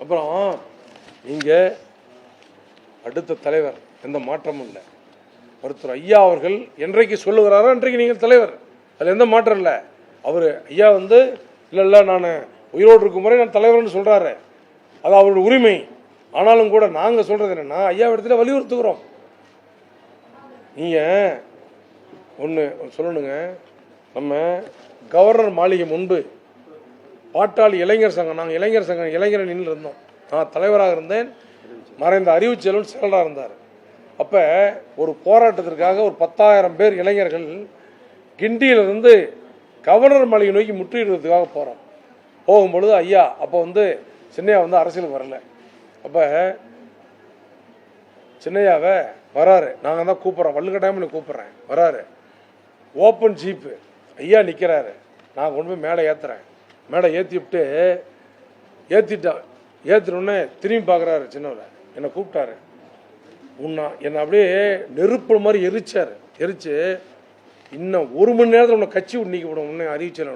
அப்புறம் நீங்க அடுத்த தலைவர் எந்த மாற்றமும் இல்லை. மருத்துவர் ஐயா அவர்கள் என்றைக்கு சொல்லுகிறாரோ அன்றைக்கு நீங்கள் தலைவர், அதில் எந்த மாற்றம் இல்லை. அவர் ஐயா வந்து இல்லை நான் உயிரோடு இருக்கும் முறை நான் தலைவர்னு சொல்கிறாரு, அது அவருடைய உரிமை. ஆனாலும் கூட நாங்கள் சொல்கிறது என்னென்னா ஐயா இடத்துல வலியுறுத்துகிறோம். நீங்கள் ஒன்று சொல்லணுங்க, நம்ம கவர்னர் மாளிகை முன்பு பாட்டாளி இளைஞர் சங்கம், நாங்கள் இளைஞர் சங்கம் இளைஞரணியில் இருந்தோம். நான் தலைவராக இருந்தேன், மறைந்த அறிவுச்செல்வன் செயலராக இருந்தார். அப்போ ஒரு போராட்டத்திற்காக ஒரு 10,000 பேர் இளைஞர்கள் கிண்டியிலிருந்து கவர்னர் மாளிகை நோக்கி முற்றுகிறதுக்காக போகிறோம். போகும்பொழுது ஐயா அப்போ வந்து சின்னையா வந்து அரசியலுக்கு வரல. அப்போ சின்னையாவை வராரு, நாங்கள் தான் கூப்பிட்றோம், வள்ளுக்கட்டாயம்னு கூப்பிட்றேன், வராரு. ஓப்பன் ஜீப்பு, ஐயா நிற்கிறாரு, நான் கொண்டு போய் மேலே ஏற்றுறேன். மேலே ஏற்றி விட்டு ஏற்றினோடனே திரும்பி பார்க்குறாரு சின்னவர், என்னை கூப்பிட்டாரு. என்னை அப்படியே நெருப்பு மாதிரி எரிச்சு இன்னும் 1 மணி நேரத்தில் உன்னை கட்சி நீக்கி விடும், உன்னை அறிவிச்சல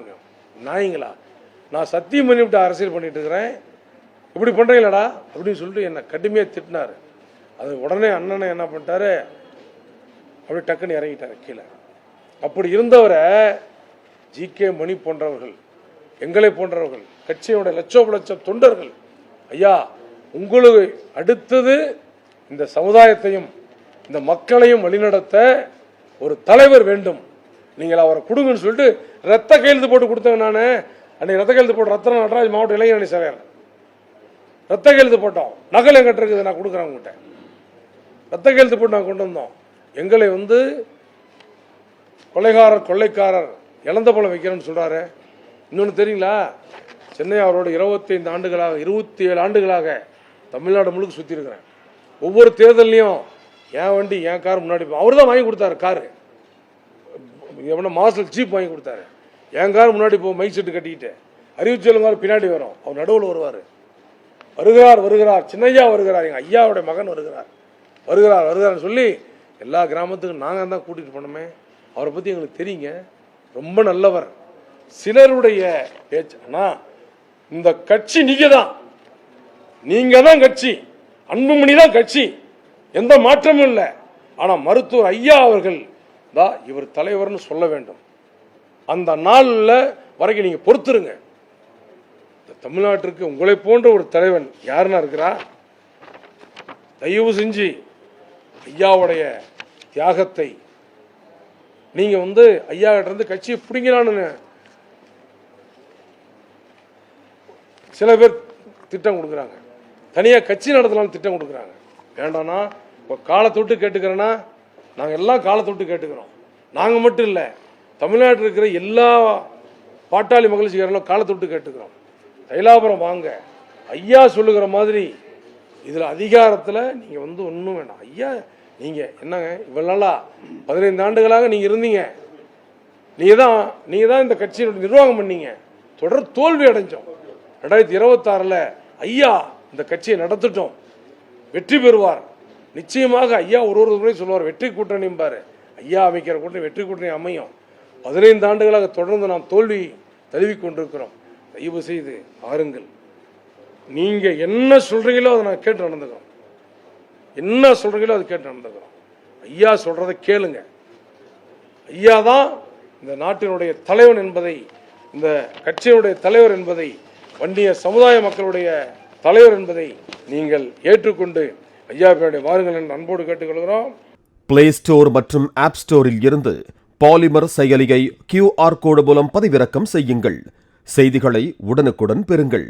நாயங்களா, நான் சத்தியம் பண்ணி விட்டு அரசியல் பண்ணிட்டு இருக்கிறேன், இப்படி பண்ணுறீங்களடா அப்படின்னு சொல்லிட்டு என்னை கடுமையாக திட்டினார். அது உடனே அண்ணனை என்ன பண்ணிட்டாரு, அப்படியே டக்குன்னு இறங்கிட்டார் கீழே. அப்படி இருந்தவரை ஜி.கே. மணி போன்றவர்கள், எங்களை போன்றவர்கள், கட்சியினுடைய லட்சோப தொண்டர்கள், ஐயா உங்களுக்கு அடுத்தது இந்த சமுதாயத்தையும் இந்த மக்களையும் வழிநடத்த ஒரு தலைவர் வேண்டும், நீங்கள் அவரை கொடுங்கன்னு சொல்லிட்டு ரத்த கையெழுத்து போட்டு கொடுத்தேன். நான் அன்னைக்கு ரத்த கையெழுத்து போட்டு ரத்ன நடராஜ் மாவட்ட இளைஞரணி செயலர் ரத்த கையெழுத்து போட்டோம். நகல் எங்கிட்ட இருக்குது, நான் கொடுக்குறேன் உங்ககிட்ட. ரத்த கையெழுத்து போட்டு நாங்கள் கொண்டு வந்தோம். எங்களை வந்து கொள்ளைக்காரர் இழந்த பழம் வைக்கிறேன்னு சொல்றாரு. இன்னொன்று தெரியுங்களா, சென்னை அவரோட 27 ஆண்டுகளாக தமிழ்நாடு முழுக்க சுற்றி இருக்கிறேன். ஒவ்வொரு தேர்தலையும் என் வண்டி என் கார் முன்னாடி, அவர் தான் வாங்கி கொடுத்தாரு காரு, எவனா மாஸ்டர் ஜீப் வாங்கி கொடுத்தாரு. என் கார் முன்னாடி போ, மைக் செட்டு கட்டிக்கிட்டு அறிவிச்சலுங்கார் பின்னாடி வரும், அவர் நடுவில் வருவார். வருகிறார் சின்னையா வருகிறார், எங்கள் ஐயாவுடைய மகன் வருகிறார்னு சொல்லி எல்லா கிராமத்துக்கும் நாங்கள் தான் கூட்டிகிட்டு போனோமே. அவரை பற்றி எங்களுக்கு தெரியுங்க, ரொம்ப நல்லவர். சிலருடைய பேச்சு, ஆனால் இந்த கட்சி நீங்க தான் கட்சி, அன்புமணி தான் கட்சி, எந்த மாற்றமும் இல்லை. ஆனால் மருத்துவர் ஐயா அவர்கள் தான் இவர் தலைவர்னு சொல்ல வேண்டும். அந்த நாளில் வரைக்கும் நீங்க பொறுத்துருங்க. தமிழ்நாட்டிற்கு உங்களை போன்ற ஒரு தலைவன் யாருன்னா இருக்கிறா? தயவு செஞ்சு ஐயாவுடைய தியாகத்தை நீங்க வந்து ஐயா கிட்ட இருந்து கட்சியை பிடிங்கலான்னு சில பேர் திட்டம் கொடுக்குறாங்க, தனியாக கட்சி நடத்தலாம்னு திட்டம் கொடுக்குறாங்க. வேண்டாம்னா இப்போ காலத்தொட்டு கேட்டுக்கிறேன்னா நாங்கள் எல்லாம் காலத்தொட்டு கேட்டுக்கிறோம். நாங்கள் மட்டும் இல்லை, தமிழ்நாட்டில் இருக்கிற எல்லா பாட்டாளி மகிழ்ச்சிக்காரங்களும் காலத்தொட்டு கேட்டுக்கிறோம். தைலாபுரம் வாங்க, ஐயா சொல்லுகிற மாதிரி இதில் அதிகாரத்தில் நீங்கள் வந்து ஒன்றும் வேண்டாம். ஐயா நீங்கள் என்னங்க இவ்வளோ நாளா 15 ஆண்டுகளாக நீங்கள் இருந்தீங்க, நீங்கள் தான் இந்த கட்சியினுடைய நிர்வாகம் பண்ணீங்க, தொடர் தோல்வி அடைஞ்சோம். 2026 ஐயா இந்த கட்சியை நடத்திட்டோம், வெற்றி பெறுவார் நிச்சயமாக. ஐயா ஒரு முறை சொல்லுவார், வெற்றி கூட்டணி பாரு, ஐயா அமைக்கிற கூட்டணி வெற்றி கூட்டணி அமையும். 15 ஆண்டுகளாக தொடர்ந்து நாம் தோல்வி தழுவி கொண்டிருக்கிறோம். தயவு செய்து ஆறுங்கள், நீங்க என்ன சொல்றீங்களோ அதை நான் கேட்டு நடந்துக்கிறோம், என்ன சொல்றீங்களோ அதை கேட்டு நடந்துக்கிறோம். ஐயா சொல்றதை கேளுங்க. ஐயா தான் இந்த நாட்டினுடைய தலைவன் என்பதை, இந்த கட்சியினுடைய தலைவர் என்பதை, வன்னிய சமுதாய மக்களுடைய தலைவர் என்பதை நீங்கள் ஏற்றுக்கொண்டு ஐயா பேருடைய வாருங்கள் என்று அன்போடு கேட்டுக்கொள்கிறோம். பிளே ஸ்டோர் மற்றும் ஆப் ஸ்டோரில் இருந்து பாலிமர் செயலியை QR கோடு மூலம் பதிவிறக்கம் செய்யுங்கள். செய்திகளை உடனுக்குடன் பெறுங்கள்.